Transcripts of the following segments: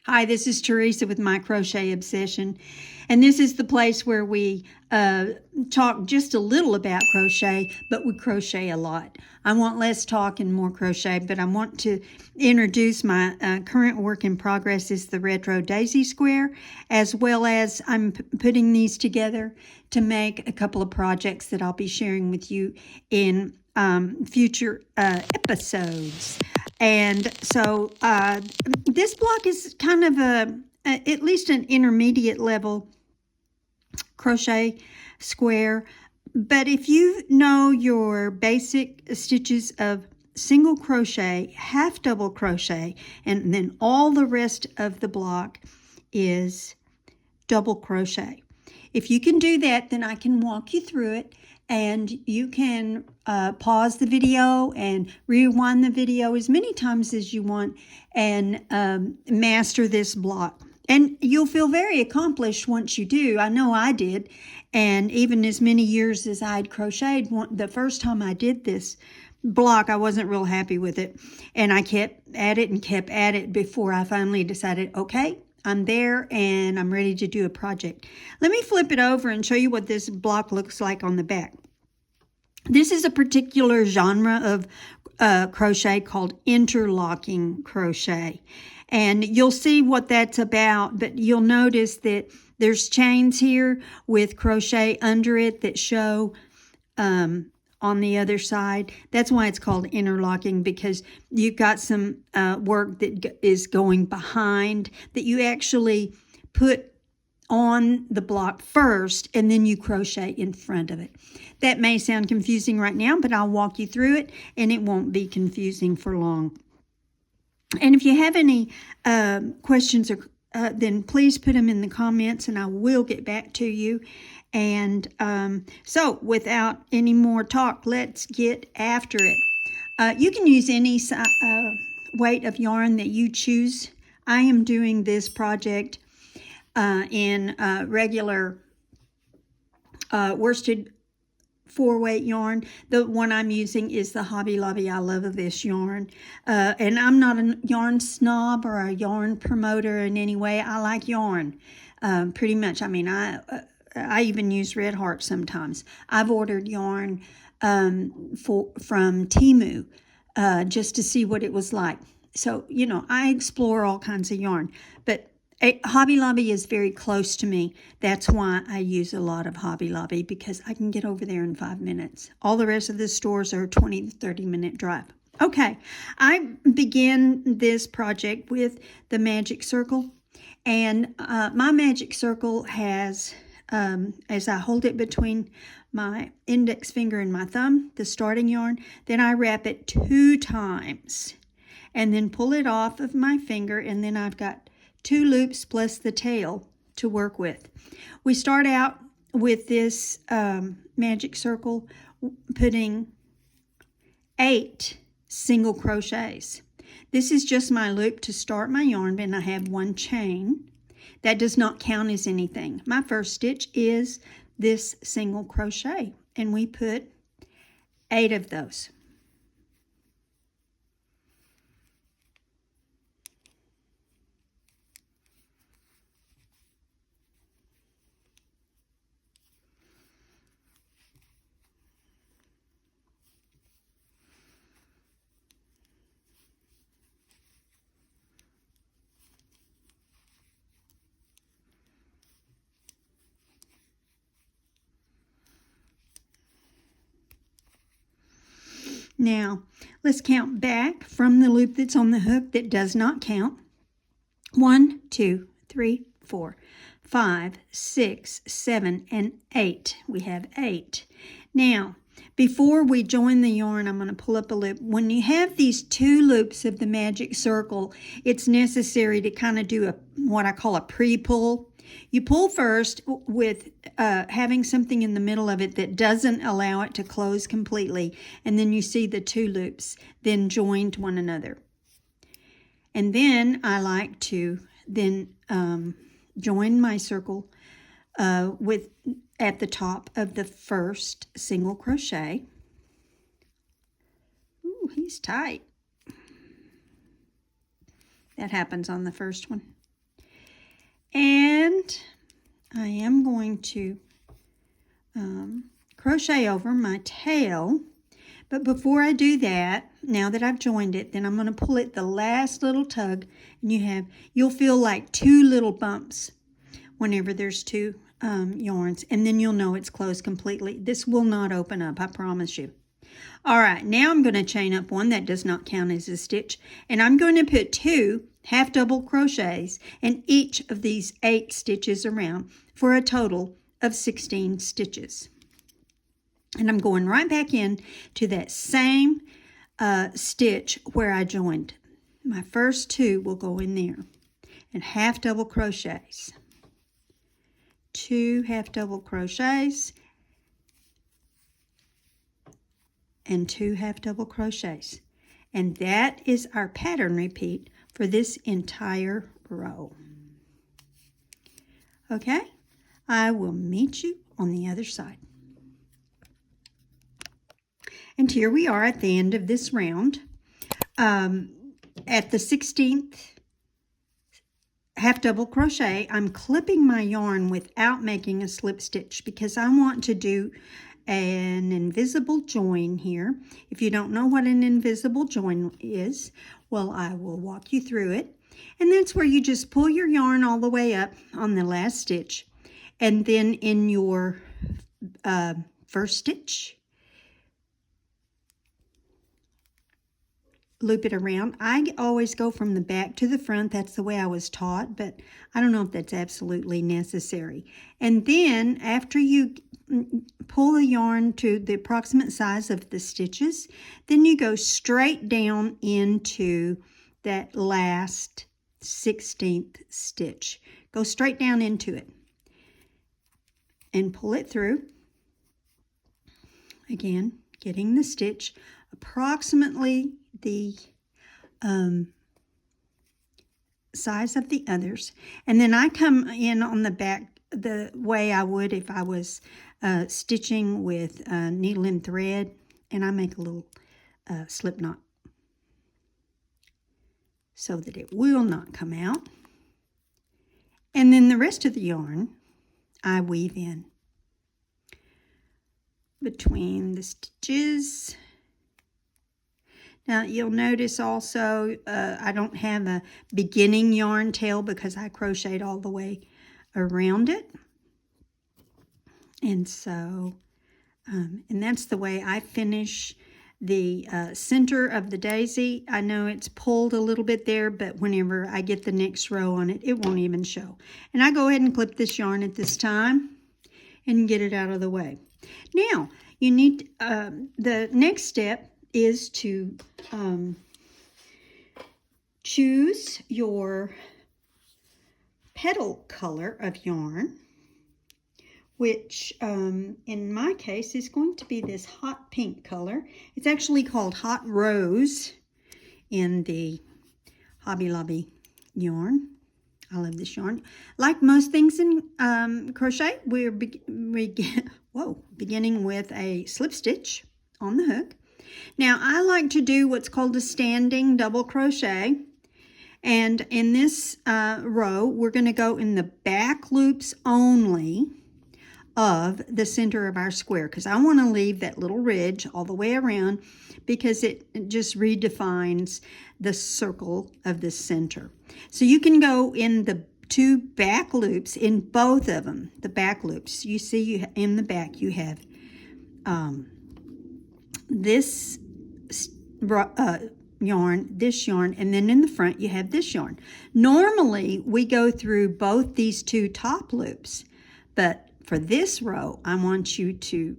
Hi, this is Teresa with My Crochet Obsession, and this is the place where we talk just a little about crochet, but we crochet a lot. I want less talk and more crochet, but I want to introduce my current work in progress is the retro daisy square, as well as I'm putting these together to make a couple of projects that I'll be sharing with you in future episodes. And so this block is kind of at least an intermediate level crochet square. But if you know your basic stitches of single crochet, half double crochet, and then all the rest of the block is double crochet. If you can do that, then I can walk you through it. And you can pause the video and rewind the video as many times as you want and master this block. And you'll feel very accomplished once you do. I know I did. And even as many years as I'd crocheted, the first time I did this block, I wasn't real happy with it. And I kept at it and kept at it before I finally decided, okay, I'm there and I'm ready to do a project. Let me flip it over and show you what this block looks like on the back. This is a particular genre of crochet called interlocking crochet. And you'll see what that's about, but you'll notice that there's chains here with crochet under it that show on the other side. That's why it's called interlocking, because you've got some work that is going behind that you actually put on the block first and then you crochet in front of it. That may sound confusing right now, but I'll walk you through it and it won't be confusing for long. And if you have any questions, or then please put them in the comments and I will get back to you. And so without any more talk, let's get after it. You can use any weight of yarn that you choose. I am doing this project in regular worsted 4-weight yarn. The one I'm using is the Hobby Lobby I Love This yarn. And I'm not a yarn snob or a yarn promoter in any way. I like yarn pretty much. I mean, I even use Red Heart sometimes. I've ordered yarn from Temu just to see what it was like. So, you know, I explore all kinds of yarn. But Hobby Lobby is very close to me. That's why I use a lot of Hobby Lobby, because I can get over there in 5 minutes. All the rest of the stores are a 20 to 30 minute drive. Okay, I began this project with the magic circle. And my magic circle has, as I hold it between my index finger and my thumb, the starting yarn, then I wrap it 2 times and then pull it off of my finger, and then I've got 2 loops plus the tail to work with. We start out with this magic circle putting 8 single crochets. This is just my loop to start my yarn, and I have 1 chain. That does not count as anything. My first stitch is this single crochet, and we put 8 of those. Now, let's count back from the loop that's on the hook that does not count. 1, 2, 3, 4, 5, 6, 7, and 8. We have 8. Now, before we join the yarn, I'm going to pull up a loop. When you have these 2 loops of the magic circle, it's necessary to kind of do what I call a pre-pull. You pull first with having something in the middle of it that doesn't allow it to close completely, and then you see the 2 loops then join to one another. And then I like to then join my circle at the top of the first single crochet. Ooh, he's tight. That happens on the first one. And I am going to crochet over my tail. But before I do that, now that I've joined it, then I'm going to pull it the last little tug, and you'll feel like two little bumps whenever there's two yarns, and then you'll know it's closed completely. This will not open up, I promise you. All right, now I'm going to chain up one that does not count as a stitch, and I'm going to put 2 half double crochets in each of these 8 stitches around for a total of 16 stitches. And I'm going right back in to that same stitch where I joined. My first 2 will go in there and half double crochets. 2 half double crochets and 2 half double crochets. And that is our pattern repeat for this entire row. Okay, I will meet you on the other side. And here we are at the end of this round. At the 16th half double crochet, I'm clipping my yarn without making a slip stitch because I want to do an invisible join here. If you don't know what an invisible join is, well, I will walk you through it. And that's where you just pull your yarn all the way up on the last stitch, and then in your first stitch, loop it around. I always go from the back to the front. That's the way I was taught, but I don't know if that's absolutely necessary. And then after you pull the yarn to the approximate size of the stitches, then you go straight down into that last 16th stitch. Go straight down into it and pull it through. Again, getting the stitch approximately the size of the others, and then I come in on the back the way I would if I was stitching with needle and thread, and I make a little slip knot so that it will not come out. And then the rest of the yarn I weave in between the stitches. Now you'll notice also I don't have a beginning yarn tail because I crocheted all the way around it. And so, and that's the way I finish the center of the daisy. I know it's pulled a little bit there, but whenever I get the next row on it, it won't even show. And I go ahead and clip this yarn at this time and get it out of the way. Now, you need, the next step is to choose your petal color of yarn, which in my case is going to be this hot pink color. It's actually called Hot Rose in the Hobby Lobby yarn. I love this yarn. Like most things in crochet, we're beginning with a slip stitch on the hook. Now, I like to do what's called a standing double crochet. And in this row, we're going to go in the back loops only of the center of our square, because I want to leave that little ridge all the way around because it just redefines the circle of the center. So you can go in the 2 back loops in both of them, the back loops. You see in the back you have this yarn, this yarn, and then in the front you have this yarn. Normally we go through both these 2 top loops, but for this row I want you to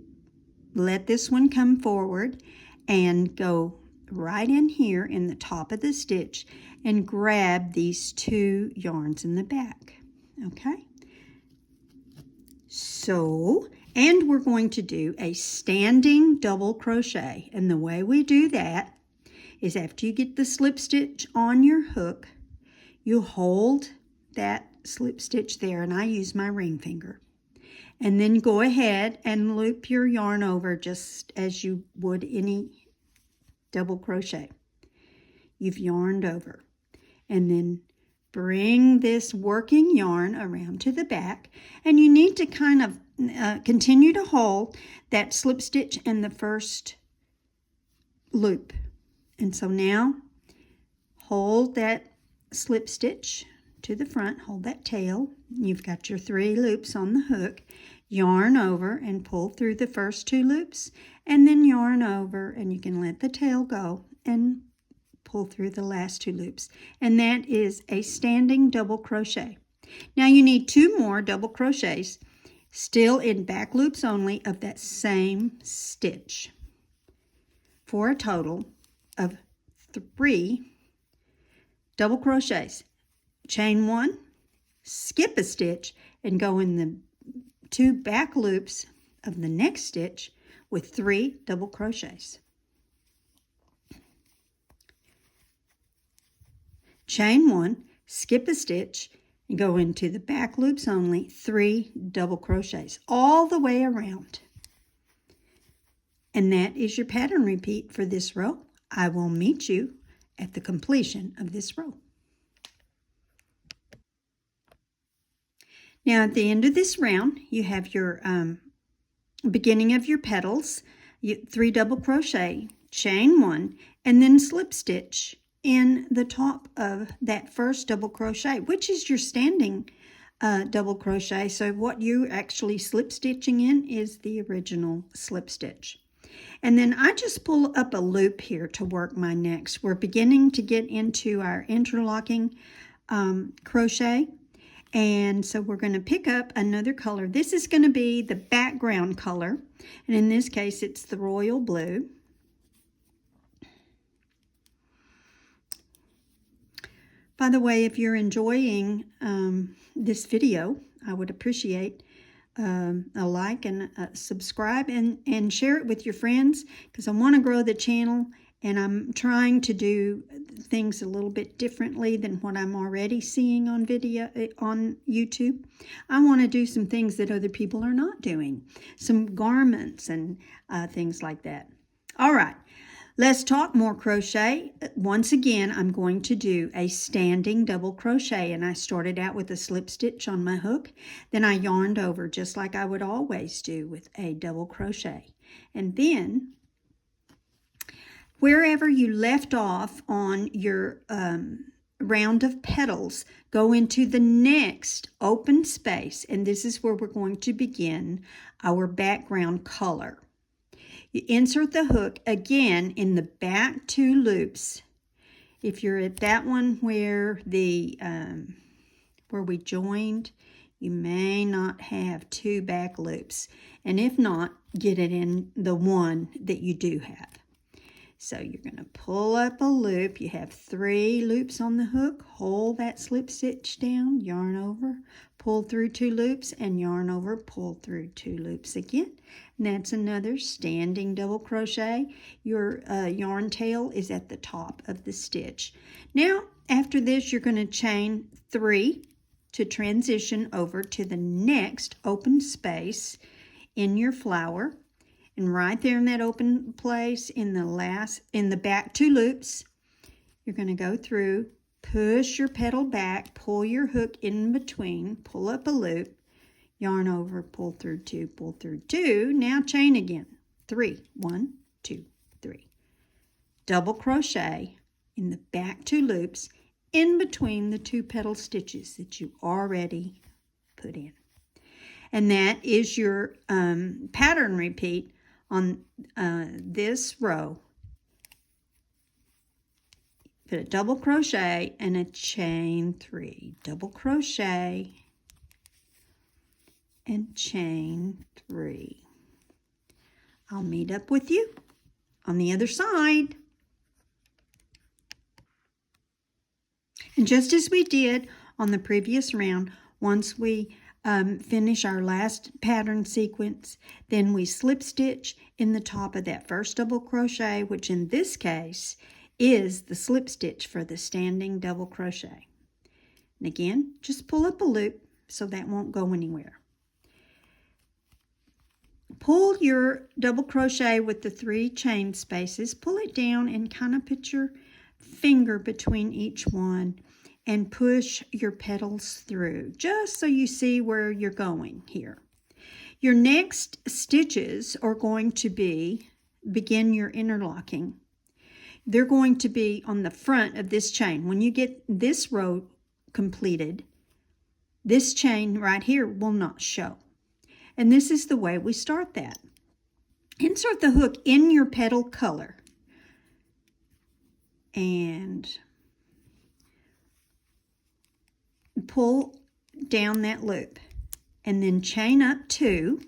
let this one come forward and go right in here in the top of the stitch and grab these 2 yarns in the back. Okay, so, and we're going to do a standing double crochet, and the way we do that is after you get the slip stitch on your hook, you hold that slip stitch there, and I use my ring finger, and then go ahead and loop your yarn over just as you would any double crochet. You've yarned over, and then bring this working yarn around to the back, and you need to kind of continue to hold that slip stitch in the first loop. And so now hold that slip stitch to the front, hold that tail. You've got your 3 loops on the hook. Yarn over and pull through the first 2 loops, and then yarn over, and you can let the tail go and pull through the last 2 loops. And that is a standing double crochet. Now you need 2 more double crochets, still in back loops only, of that same stitch, for a total of 3 double crochets. Chain 1, skip a stitch, and go in the 2 back loops of the next stitch with 3 double crochets. Chain 1, skip a stitch, and go into the back loops only, 3 double crochets all the way around. And that is your pattern repeat for this row. I will meet you at the completion of this row. Now at the end of this round, you have your beginning of your petals, 3 double crochet, chain 1, and then slip stitch in the top of that first double crochet, which is your standing double crochet. So what you're actually slip stitching in is the original slip stitch. And then I just pull up a loop here to work my next. We're beginning to get into our interlocking crochet. And so we're going to pick up another color. This is going to be the background color. And in this case, it's the royal blue. By the way, if you're enjoying this video, I would appreciate a like and a subscribe and share it with your friends, because I want to grow the channel, and I'm trying to do things a little bit differently than what I'm already seeing on video on YouTube. I want to do some things that other people are not doing, some garments and things like that. All right, let's talk more crochet. Once again, I'm going to do a standing double crochet, and I started out with a slip stitch on my hook. Then I yarned over just like I would always do with a double crochet. And then wherever you left off on your round of petals, go into the next open space, and this is where we're going to begin our background color. You insert the hook again in the back 2 loops. If you're at that one where the where we joined, you may not have 2 back loops, and if not, get it in the one that you do have. So you're going to pull up a loop. You have 3 loops on the hook. Hold that slip stitch down, yarn over, pull through 2 loops, and yarn over, pull through 2 loops again. And that's another standing double crochet. Your yarn tail is at the top of the stitch. Now, after this, you're going to chain 3 to transition over to the next open space in your flower. And right there in that open place in the back 2 loops, you're going to go through, push your petal back, pull your hook in between, pull up a loop, yarn over, pull through 2, pull through 2. Now chain again. 3, 1, 2, 3. Double crochet in the back 2 loops in between the 2 petal stitches that you already put in. And that is your pattern repeat on this row. Put a double crochet and a chain 3. Double crochet and chain 3. I'll meet up with you on the other side. And just as we did on the previous round, once we finish our last pattern sequence, then we slip stitch in the top of that first double crochet, which in this case is the slip stitch for the standing double crochet. And again, just pull up a loop so that won't go anywhere. Pull your double crochet with the 3 chain spaces, pull it down and kind of put your finger between each one, and push your petals through, just so you see where you're going here. Your next stitches are going to begin your interlocking. They're going to be on the front of this chain. When you get this row completed, this chain right here will not show. And this is the way we start that. Insert the hook in your petal color and pull down that loop, and then chain up 2,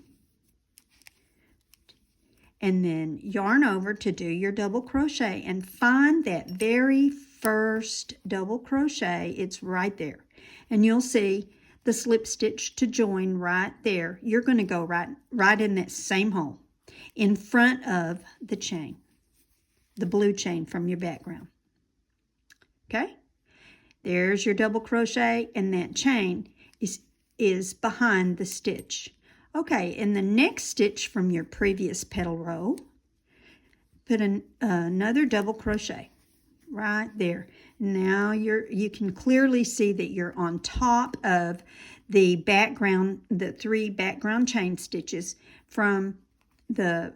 and then yarn over to do your double crochet and find that very first double crochet. It's right there, and you'll see the slip stitch to join right there. You're going to go right in that same hole in front of the chain, the blue chain from your background. Okay, there's your double crochet, and that chain is behind the stitch. Okay, in the next stitch from your previous petal row, put another double crochet right there. Now you can clearly see that you're on top of the background, the 3 background chain stitches from the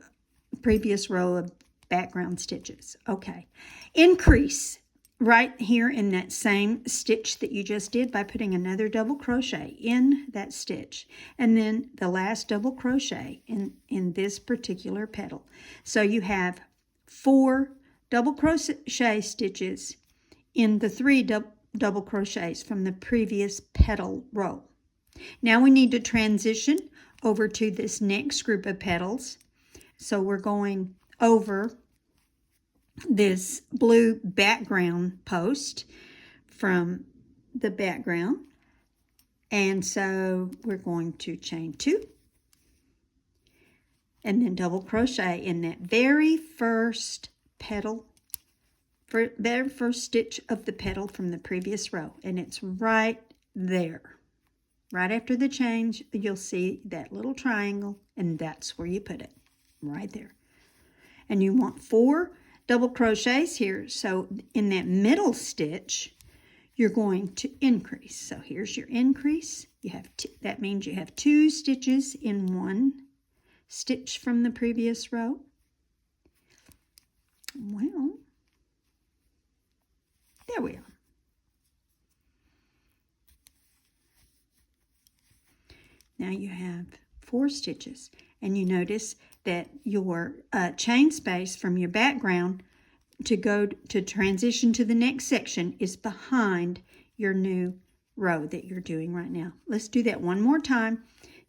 previous row of background stitches. Okay, increase right here in that same stitch that you just did by putting another double crochet in that stitch, and then the last double crochet in this particular petal. So you have 4 double crochet stitches in the 3 double crochets from the previous petal row. Now we need to transition over to this next group of petals. So we're going over this blue background post from the background, and so we're going to chain 2 and then double crochet in that very first petal, very first stitch of the petal from the previous row, and it's right there. Right after the change, you'll see that little triangle, and that's where you put it, right there. And you want 4 double crochets here, so in that middle stitch you're going to increase. So here's your increase. You have that means you have 2 stitches in 1 stitch from the previous row. Well, there we are. Now you have 4 stitches, and you notice that your chain space from your background to go to transition to the next section is behind your new row that you're doing right now. Let's do that one more time.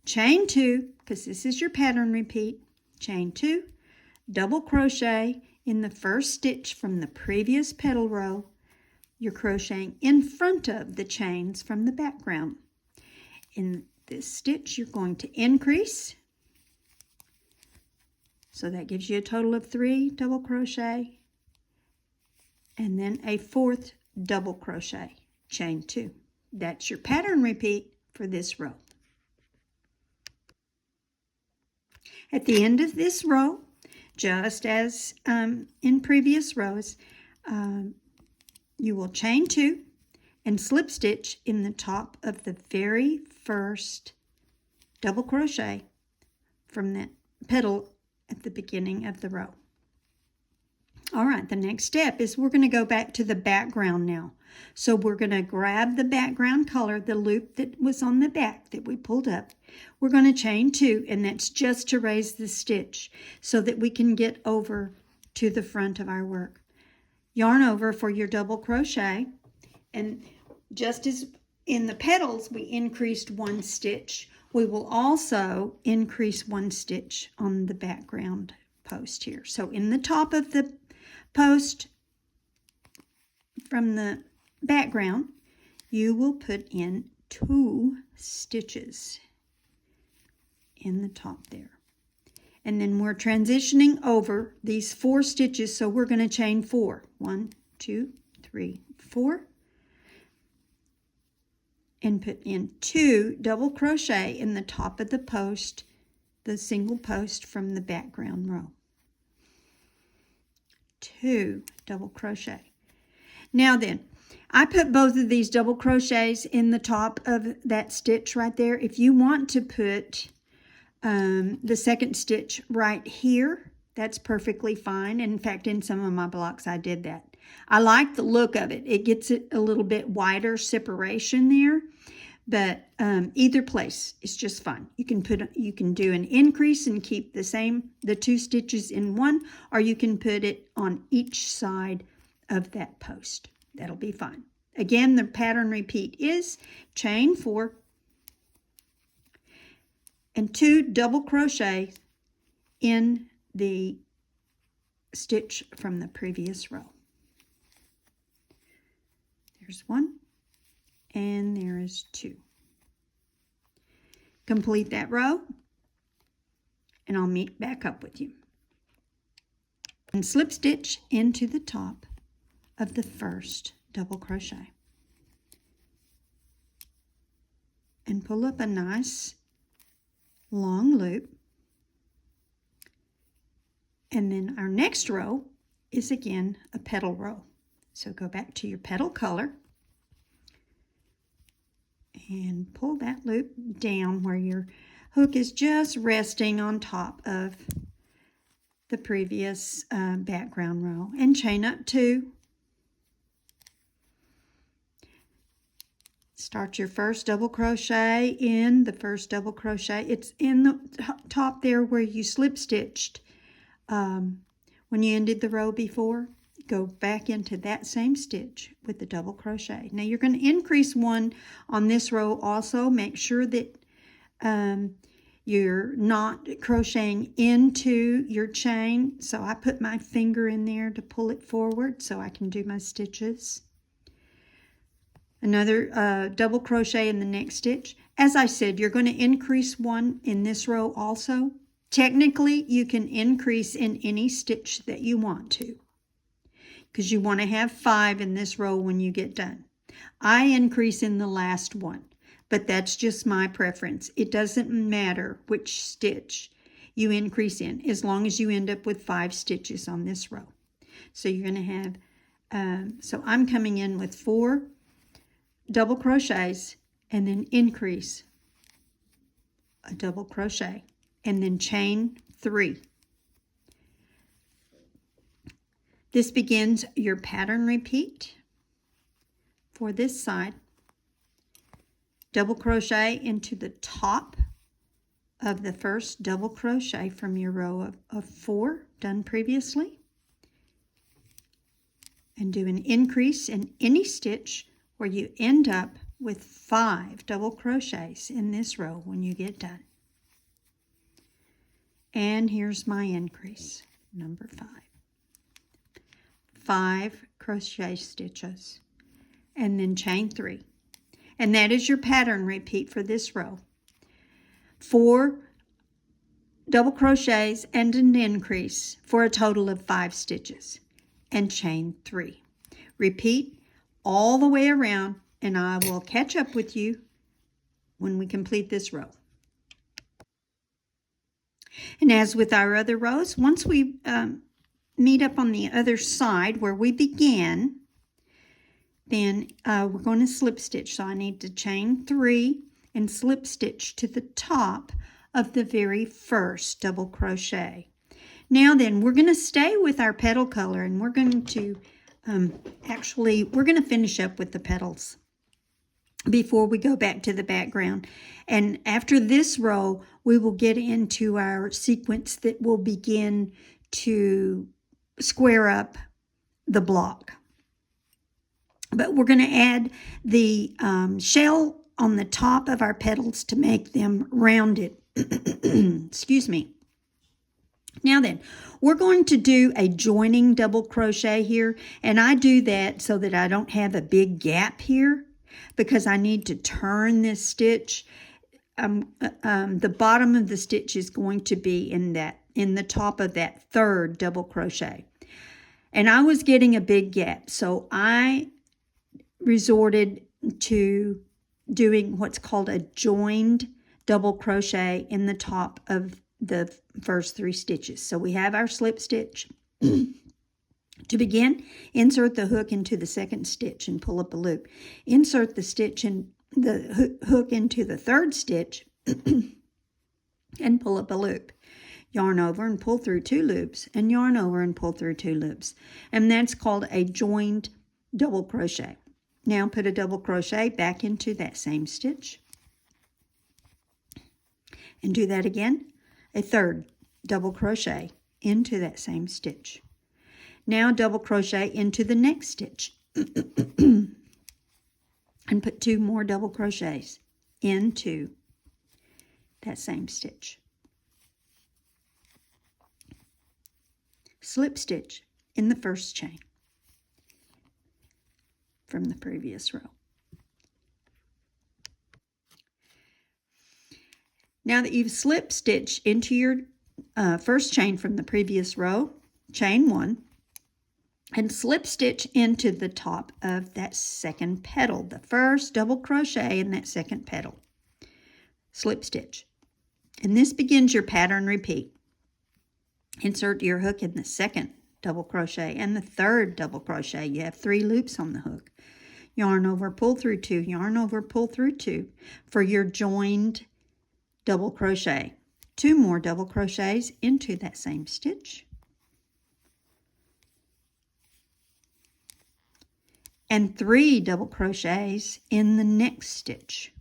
Chain 2, because this is your pattern repeat. Chain 2, double crochet in the first stitch from the previous petal row. You're crocheting in front of the chains from the background. In this stitch, you're going to increase. So that gives you a total of 3 double crochet, and then a 4th double crochet, chain 2. That's your pattern repeat for this row. At the end of this row, just as in previous rows, you will chain 2 and slip stitch in the top of the very first double crochet from that petal at the beginning of the row. All right, the next step is we're going to go back to the background now. So we're going to grab the background color, the loop that was on the back that we pulled up. We're going to chain 2, and that's just to raise the stitch so that we can get over to the front of our work. Yarn over for your double crochet, and just as in the petals we increased 1 stitch, we will also increase 1 stitch on the background post here. So in the top of the post from the background, you will put in 2 stitches in the top there. And then we're transitioning over these 4 stitches, so we're going to chain 4. 1, 2, 3, 4. And put in 2 double crochet in the top of the post, the single post from the background row. 2 double crochet. Now then, I put both of these double crochets in the top of that stitch right there. If you want to put the second stitch right here, that's perfectly fine. In fact, in some of my blocks, I did that. I like the look of it. It gets it a little bit wider separation there, but either place is just fine. You can do an increase and keep the 2 stitches in one, or you can put it on each side of that post. That'll be fine. Again, the pattern repeat is chain 4 and 2 double crochet in the stitch from the previous row. There's 1 and there is 2. Complete that row and I'll meet back up with you. And slip stitch into the top of the first double crochet and pull up a nice long loop. And then our next row is again a petal row. So go back to your petal color and pull that loop down where your hook is just resting on top of the previous background row, and chain up 2. Start your first double crochet in the first double crochet. It's in the top there where you slip stitched when you ended the row before. Go back into that same stitch with the double crochet. Now you're going to increase 1 on this row also. Make sure that you're not crocheting into your chain. So I put my finger in there to pull it forward so I can do my stitches. Another double crochet in the next stitch. As I said, you're going to increase 1 in this row also. Technically, you can increase in any stitch that you want to, because you want to have 5 in this row when you get done. I increase in the last one, but that's just my preference. It doesn't matter which stitch you increase in, as long as you end up with 5 stitches on this row. So you're going to have, so I'm coming in with 4 double crochets and then increase a double crochet and then chain 3. This begins your pattern repeat for this side. Double crochet into the top of the first double crochet from your row of 4 done previously, and do an increase in any stitch where you end up with 5 double crochets in this row when you get done. And here's my increase, number 5. 5 crochet stitches and then chain 3. And that is your pattern repeat for this row. 4 double crochets and an increase for a total of 5 stitches and chain 3. Repeat all the way around, and I will catch up with you when we complete this row. And as with our other rows, once we meet up on the other side where we began, then we're going to slip stitch. So I need to chain 3 and slip stitch to the top of the very first double crochet. Now then, we're going to stay with our petal color, and we're going to we're going to finish up with the petals before we go back to the background. And after this row, we will get into our sequence that will begin to square up the block. But we're going to add the shell on the top of our petals to make them rounded. Excuse me. Now then, we're going to do a joining double crochet here, and I do that so that I don't have a big gap here, because I need to turn this stitch. The bottom of the stitch is going to be in the top of that third double crochet, and I was getting a big gap, so I resorted to doing what's called a joined double crochet in the top of the first 3 stitches. So we have our slip stitch, To begin, insert the hook into the second stitch and pull up a loop. Insert the stitch in the hook into the third stitch and pull up a loop. Yarn over and pull through 2 loops, and yarn over and pull through 2 loops. And that's called a joined double crochet. Now put a double crochet back into that same stitch. And do that again. A third double crochet into that same stitch. Now double crochet into the next stitch. And put 2 more double crochets into that same stitch. Slip stitch in the first chain from the previous row. Now that you've slip stitched into your first chain from the previous row, chain 1, and slip stitch into the top of that second petal, the first double crochet in that second petal. Slip stitch. And this begins your pattern repeat. Insert your hook in the second double crochet and the third double crochet. You have 3 loops on the hook. Yarn over, pull through 2, yarn over, pull through 2 for your joined double crochet. 2 more double crochets into that same stitch. And 3 double crochets in the next stitch.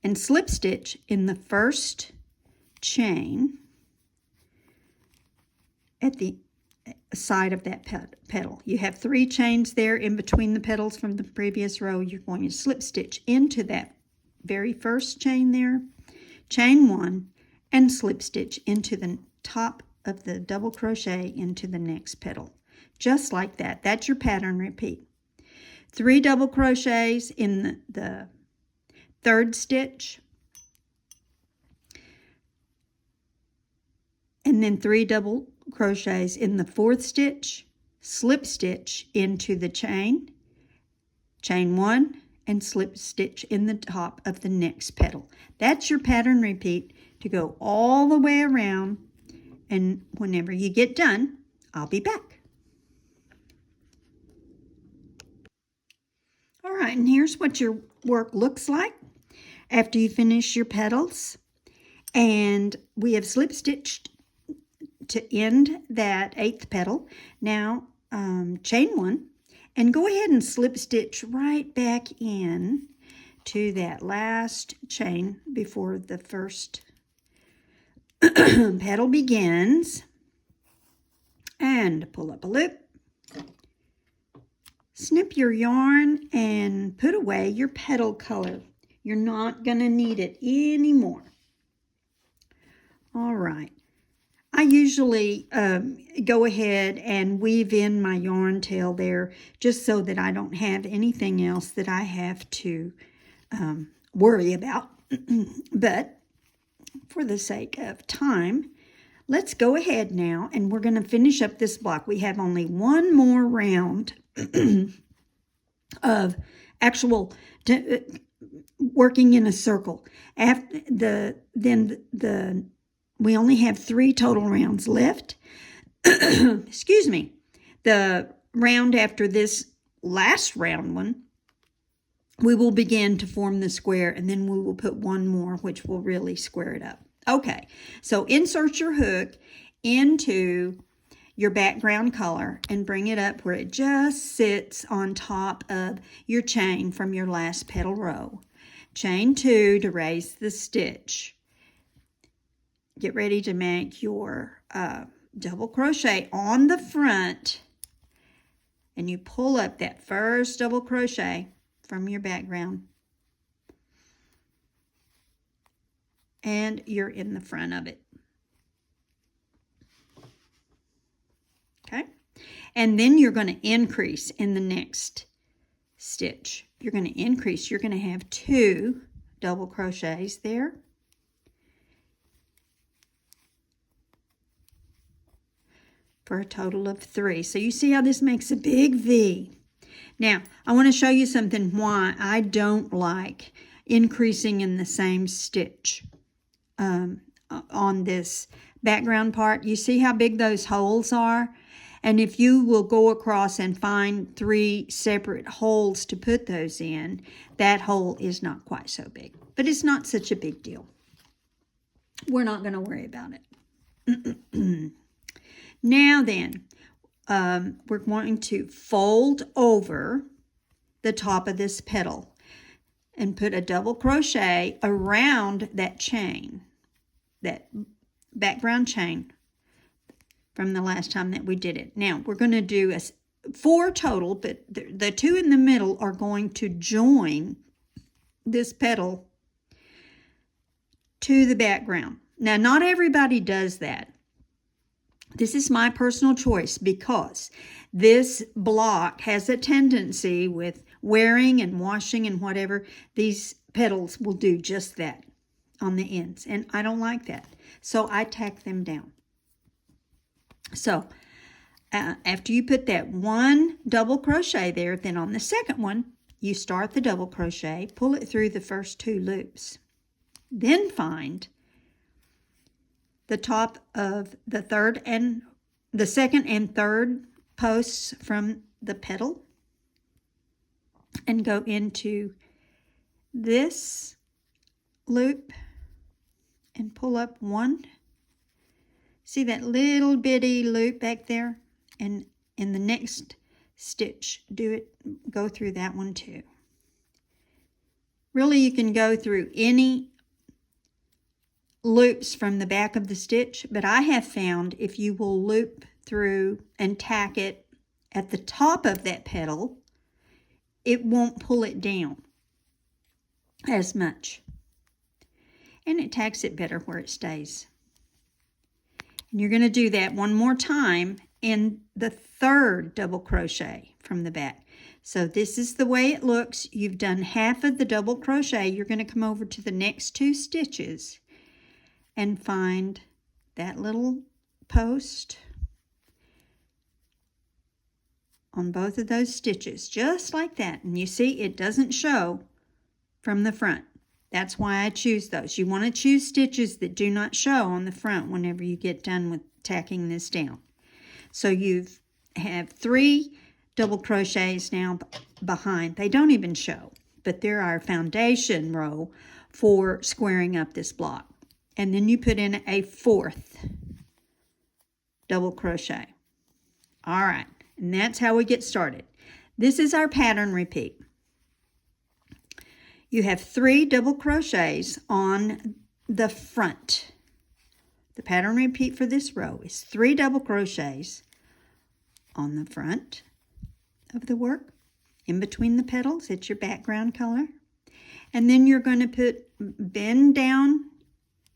And slip stitch in the first chain at the side of that petal. You have 3 chains there in between the petals from the previous row. You're going to slip stitch into that very first chain there, chain 1, and slip stitch into the top of the double crochet into the next petal. Just like that. That's your pattern repeat. 3 double crochets in the third stitch, and then 3 double crochets in the fourth stitch, slip stitch into the chain 1, and slip stitch in the top of the next petal. That's your pattern repeat to go all the way around, and whenever you get done, I'll be back. All right, and here's what your work looks like after you finish your petals. And we have slip stitched to end that 8th petal. Now chain 1 and go ahead and slip stitch right back in to that last chain before the first petal begins, and pull up a loop. Snip your yarn and put away your petal color. You're not going to need it anymore. All right. I usually go ahead and weave in my yarn tail there just so that I don't have anything else that I have to worry about. But for the sake of time, let's go ahead now and we're going to finish up this block. We have only one more round of actual working in a circle. We only have 3 total rounds left. Excuse me. The round after this last round one, we will begin to form the square, and then we will put one more, which will really square it up. Okay, so insert your hook into your background color and bring it up where it just sits on top of your chain from your last petal row. Chain 2 to raise the stitch. Get ready to make your double crochet on the front, and you pull up that first double crochet from your background, and you're in the front of it. Okay, and then you're going to increase in the next stitch. You're going to increase. You're going to have 2 double crochets there. For a total of 3. So you see how this makes a big V. Now, I want to show you something why I don't like increasing in the same stitch on this background part. You see how big those holes are? And if you will go across and find 3 separate holes to put those in, that hole is not quite so big. But it's not such a big deal. We're not going to worry about it. Now then, we're going to fold over the top of this petal and put a double crochet around that chain, that background chain from the last time that we did it. Now we're going to do 4 total, but the 2 in the middle are going to join this petal to the background. Now, not everybody does that. This is my personal choice because this block has a tendency with wearing and washing and whatever, these petals will do just that on the ends, and I don't like that. So I tack them down. So after you put that 1 double crochet there, then on the second one, you start the double crochet, pull it through the first 2 loops. Then find the top of the second and third posts from the petal and go into this loop and pull up 1. See that little bitty loop back there? And in the next stitch, go through that one too. Really, you can go through any loops from the back of the stitch, but I have found if you will loop through and tack it at the top of that petal, it won't pull it down as much. And it tacks it better where it stays. And you're going to do that 1 more time in the 3rd double crochet from the back. So this is the way it looks. You've done half of the double crochet. You're going to come over to the next 2 stitches and find that little post on both of those stitches, just like that. And you see it doesn't show from the front. That's why I choose those. You want to choose stitches that do not show on the front whenever you get done with tacking this down. So you have 3 double crochets now behind. They don't even show, but they're our foundation row for squaring up this block. And then you put in a 4th double crochet. All right, and that's how we get started. This is our pattern repeat. You have 3 double crochets on the front. The pattern repeat for this row is 3 double crochets on the front of the work, in between the petals. It's your background color. And then you're going to bend down,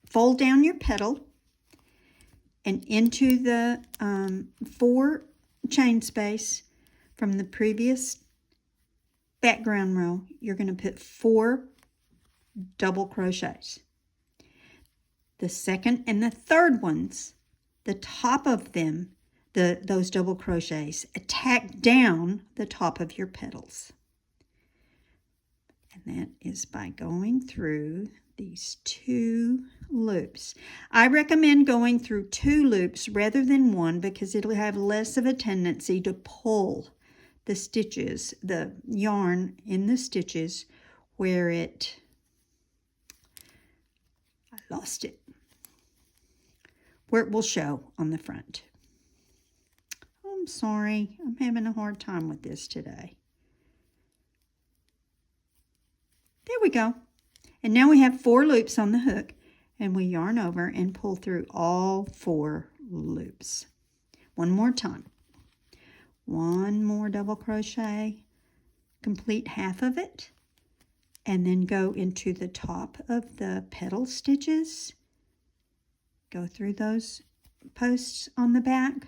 fold down your petal, and into the 4 chain space from the previous background row, you're going to put 4 double crochets. The second and the third ones, the top of them, those double crochets, tack down the top of your petals. And that is by going through these 2 loops. I recommend going through 2 loops rather than 1 because it'll have less of a tendency to pull the stitches, the yarn in the stitches where I lost it, where it will show on the front. I'm sorry, I'm having a hard time with this today. There we go. And now we have 4 loops on the hook, and we yarn over and pull through all 4 loops. 1 more time. 1 more double crochet, complete half of it, and then go into the top of the petal stitches. Go through those posts on the back,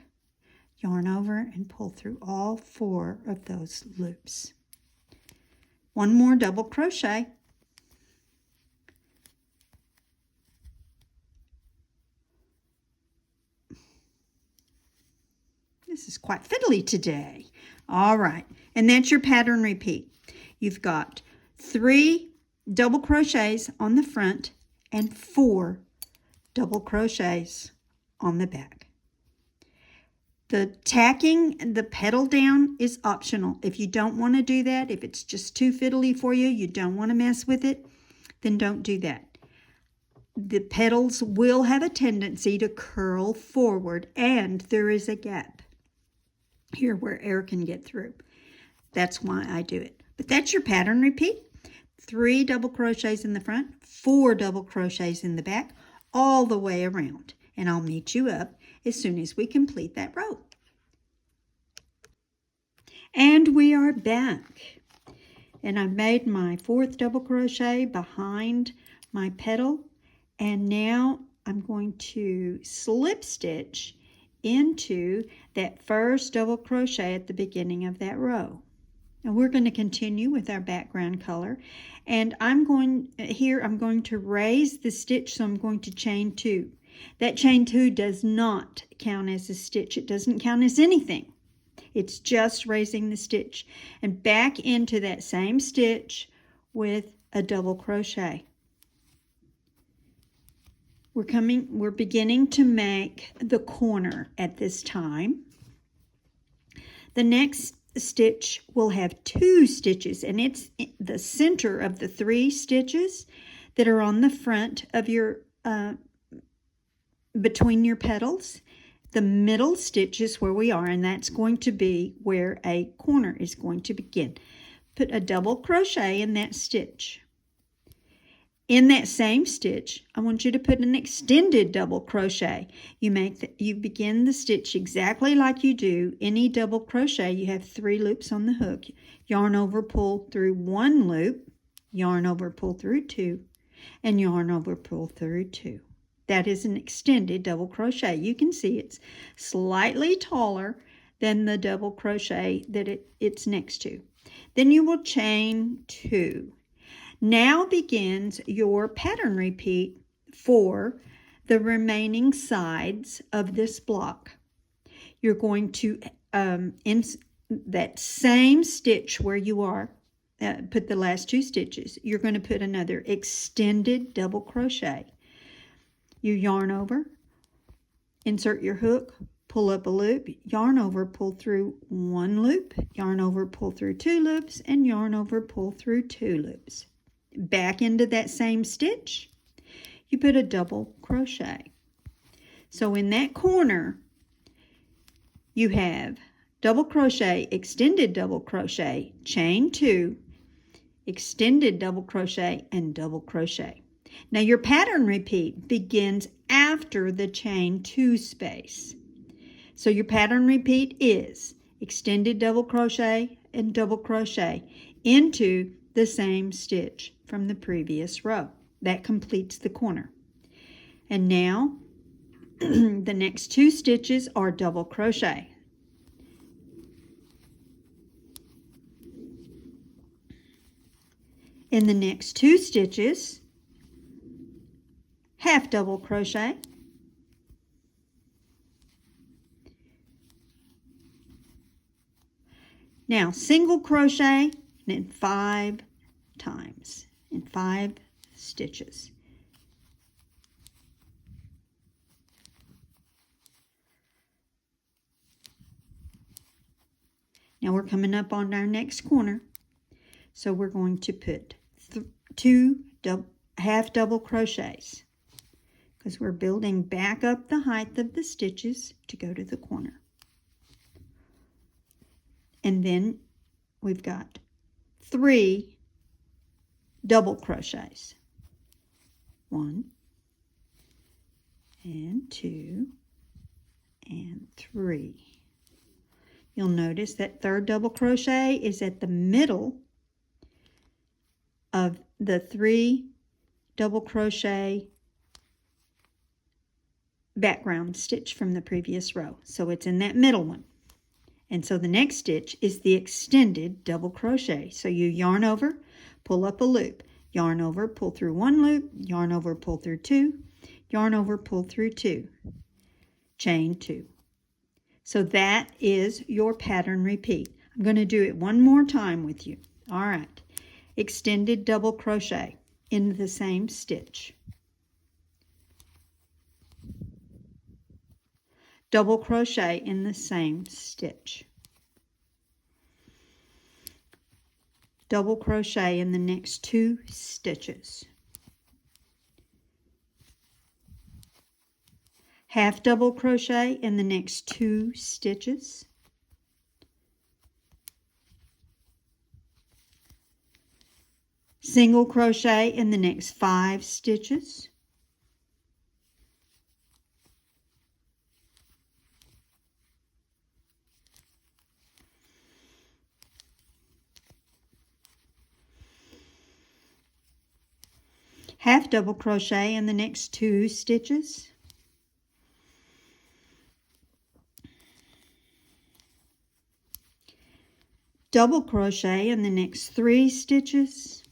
yarn over and pull through all 4 of those loops. 1 more double crochet. This is quite fiddly today. All right, and that's your pattern repeat. You've got 3 double crochets on the front and 4 double crochets on the back. The tacking the petal down is optional. If you don't want to do that, if it's just too fiddly for you, you don't want to mess with it, then don't do that. The petals will have a tendency to curl forward, and there is a gap here where air can get through. That's why I do it. But that's your pattern repeat. 3 double crochets in the front, 4 double crochets in the back, all the way around. And I'll meet you up as soon as we complete that row. And we are back. And I made my 4th double crochet behind my petal. And now I'm going to slip stitch into that first double crochet at the beginning of that row. And we're going to continue with our background color. And I'm going to raise the stitch, so I'm going to chain 2. That chain 2 does not count as a stitch. It doesn't count as anything. It's just raising the stitch. And back into that same stitch with a double crochet. We're beginning to make the corner at this time. The next stitch will have 2 stitches, and it's the center of the 3 stitches that are on the front of your between your petals. The middle stitch is where we are, and that's going to be where a corner is going to begin. Put a double crochet in that stitch. In that same stitch, I want you to put an extended double crochet. You begin the stitch exactly like you do any double crochet. You have 3 loops on the hook. Yarn over, pull through 1 loop, yarn over, pull through 2, and yarn over, pull through 2. That is an extended double crochet. You can see it's slightly taller than the double crochet that it's next to. Then you will chain 2. Now begins your pattern repeat for the remaining sides of this block. You're going to, in that same stitch where you are, put the last 2 stitches, you're going to put another extended double crochet. You yarn over, insert your hook, pull up a loop, yarn over, pull through 1 loop, yarn over, pull through 2 loops, and yarn over, pull through 2 loops. Back into that same stitch, you put a double crochet. So in that corner, you have double crochet, extended double crochet, chain 2, extended double crochet, and double crochet. Now your pattern repeat begins after the chain 2 space. So your pattern repeat is extended double crochet and double crochet into the same stitch from the previous row. That completes the corner. And now the next 2 stitches are double crochet. In the next 2 stitches, half double crochet, now single crochet, and then 5 times in 5 stitches. Now we're coming up on our next corner, so we're going to put 2 half double crochets because we're building back up the height of the stitches to go to the corner. And then we've got 3 double crochets. 1 and 2 and 3. You'll notice that 3rd double crochet is at the middle of the 3 double crochet background stitch from the previous row. So it's in that middle one. And so the next stitch is the extended double crochet. So you yarn over, pull up a loop, yarn over, pull through 1 loop, yarn over, pull through 2, yarn over, pull through 2, chain 2. So that is your pattern repeat. I'm going to do it one more time with you. All right. Extended double crochet in the same stitch. Double crochet in the same stitch. Double crochet in the next 2 stitches. Half double crochet in the next 2 stitches. Single crochet in the next 5 stitches. Half double crochet in the next 2 stitches. Double crochet in the next 3 stitches.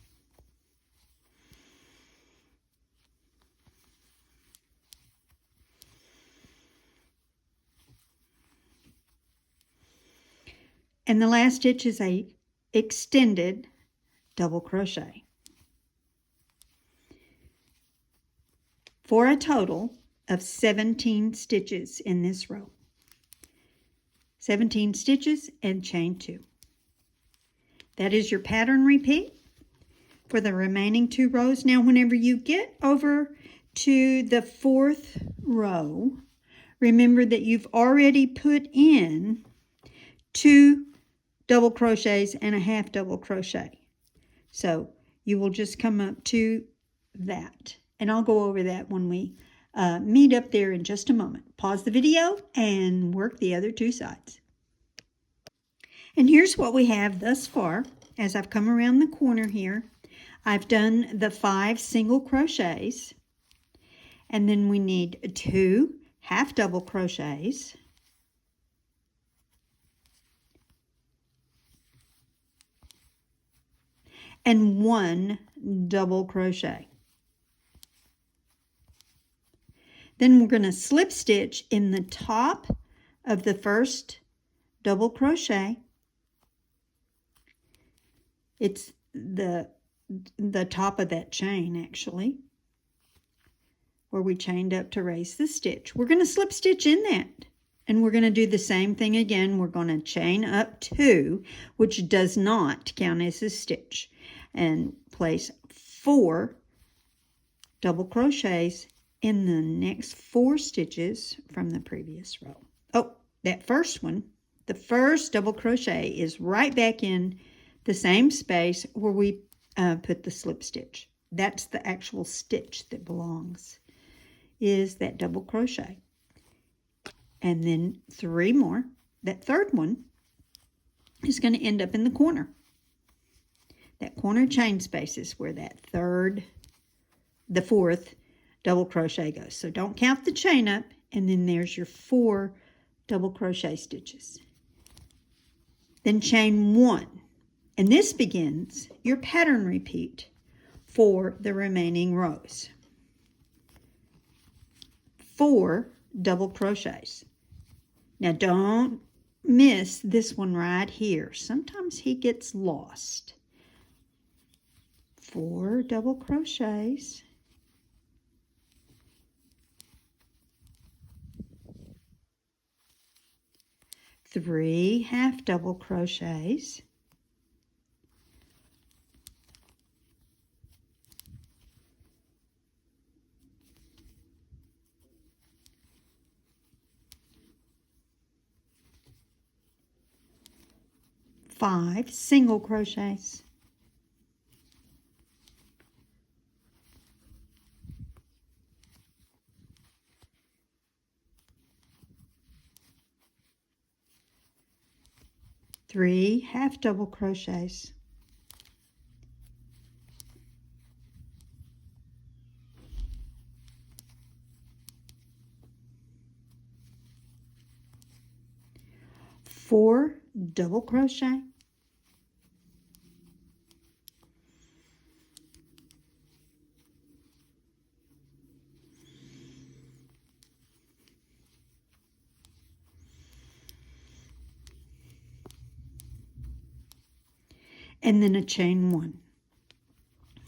And the last stitch is a extended double crochet. For a total of 17 stitches in this row. 17 stitches and chain 2. That is your pattern repeat for the remaining 2 rows. Now, whenever you get over to the 4th row, remember that you've already put in 2 double crochets and a half double crochet. So you will just come up to that. And I'll go over that when we meet up there in just a moment. Pause the video and work the other 2 sides. And here's what we have thus far. As I've come around the corner here, I've done the 5 single crochets. And then we need 2 half double crochets. And 1 double crochet. Then we're going to slip stitch in the top of the first double crochet. It's the top of that chain, actually, where we chained up to raise the stitch. We're going to slip stitch in that, and we're going to do the same thing again. We're going to chain up 2, which does not count as a stitch, and place 4 double crochets in the next 4 stitches from the previous row. Oh, that first one, the first double crochet is right back in the same space where we put the slip stitch. That's the actual stitch that belongs, is that double crochet. And then 3 more. That third one is going to end up in the corner. That corner chain space is where that the 4th double crochet goes. So don't count the chain up, and then there's your 4 double crochet stitches. Then chain 1. And this begins your pattern repeat for the remaining rows. 4 double crochets. Now don't miss this one right here. Sometimes he gets lost. 4 double crochets. 3 half double crochets. 5 single crochets. 3 half double crochets. 4 double crochet. and then a chain 1.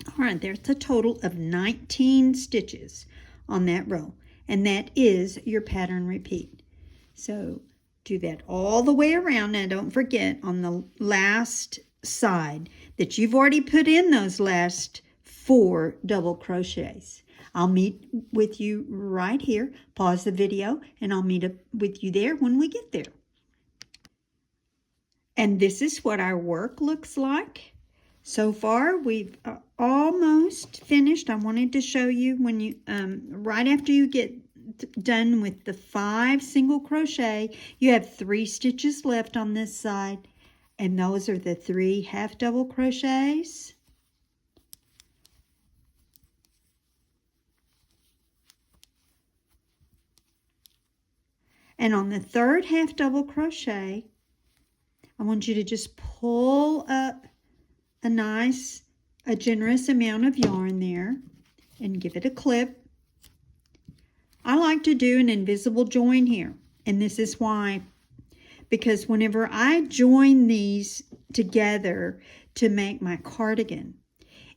All right, there's a total of 19 stitches on that row, and that is your pattern repeat. So do that all the way around. Now don't forget on the last side that you've already put in those last 4 double crochets. I'll meet with you right here. Pause the video and I'll meet up with you there when we get there. And this is what our work looks like. So far, we've almost finished. I wanted to show you when you, right after you get done with the 5 single crochet, you have 3 stitches left on this side, and those are the 3 half double crochets. And on the 3rd half double crochet, I want you to just pull up a generous amount of yarn there and give it a clip. I like to do an invisible join here, and this is why, because whenever I join these together to make my cardigan,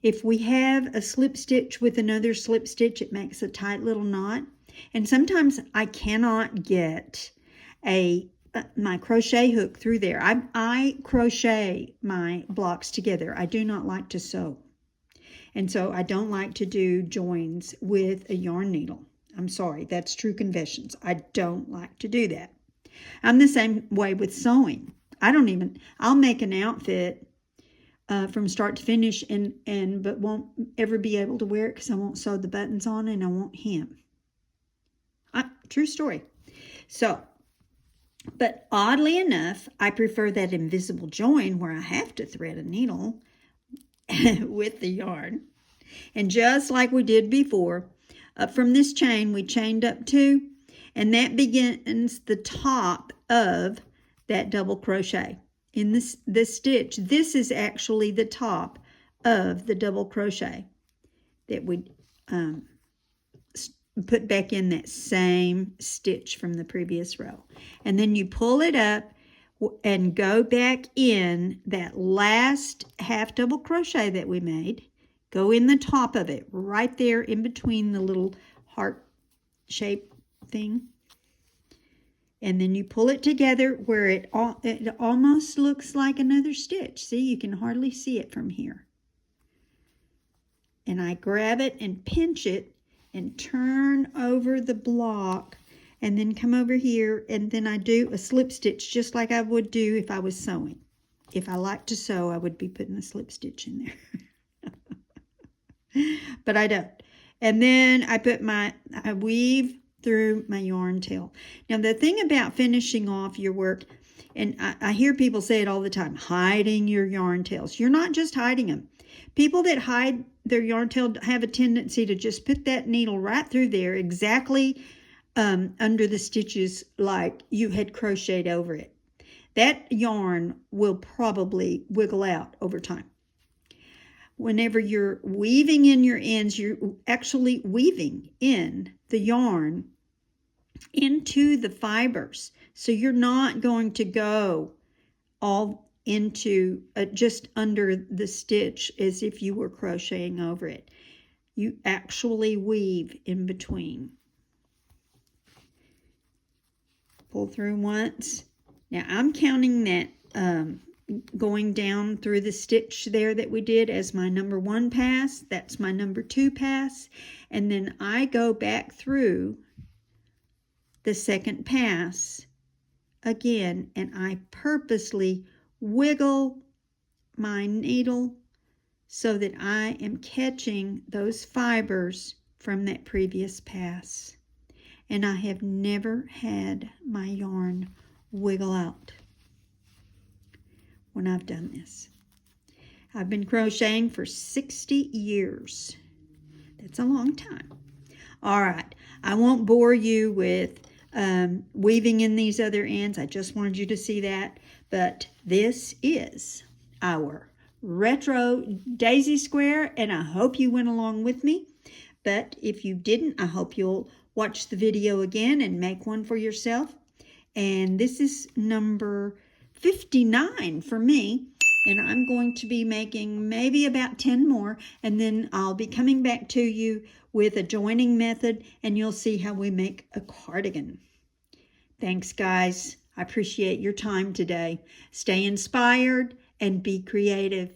if we have a slip stitch with another slip stitch, it makes a tight little knot, and sometimes I cannot get my crochet hook through there. I crochet my blocks together. I do not like to sew. And so I don't like to do joins with a yarn needle. I'm sorry, that's true confessions. I don't like to do that. I'm the same way with sewing. I'll make an outfit from start to finish but won't ever be able to wear it because I won't sew the buttons on and I won't hem. True story. So, but oddly enough, I prefer that invisible join where I have to thread a needle with the yarn. And just like we did before, up from this chain, we chained up 2, and that begins the top of that double crochet. In this stitch, this is actually the top of the double crochet that we put back in that same stitch from the previous row. And then you pull it up and go back in that last half double crochet that we made. Go in the top of it, right there in between the little heart shape thing. And then you pull it together where it almost looks like another stitch. See, you can hardly see it from here. And I grab it and pinch it and turn over the block and then come over here, and then I do a slip stitch just like I would do if I was sewing. If I like to sew, I would be putting a slip stitch in there. But I don't. And then I weave through my yarn tail. Now the thing about finishing off your work, and I hear people say it all the time, hiding your yarn tails. You're not just hiding them. People that hide their yarn tail have a tendency to just put that needle right through there exactly under the stitches like you had crocheted over it. That yarn will probably wiggle out over time. Whenever you're weaving in your ends, you're actually weaving in the yarn into the fibers. So you're not going to go all into just under the stitch as if you were crocheting over it. You actually weave in between. Pull through once. Now I'm counting that going down through the stitch there that we did as my number 1 pass. That's my number 2 pass. And then I go back through the 2nd pass again, and I purposely wiggle my needle so that I am catching those fibers from that previous pass. And I have never had my yarn wiggle out when I've done this. I've been crocheting for 60 years. That's a long time. All right, I won't bore you with weaving in these other ends. I just wanted you to see that. But this is our retro daisy square, and I hope you went along with me. But if you didn't, I hope you'll watch the video again and make one for yourself. And this is number 59 for me. and I'm going to be making maybe about 10 more, and then I'll be coming back to you with a joining method, and you'll see how we make a cardigan. Thanks, guys. I appreciate your time today. Stay inspired and be creative.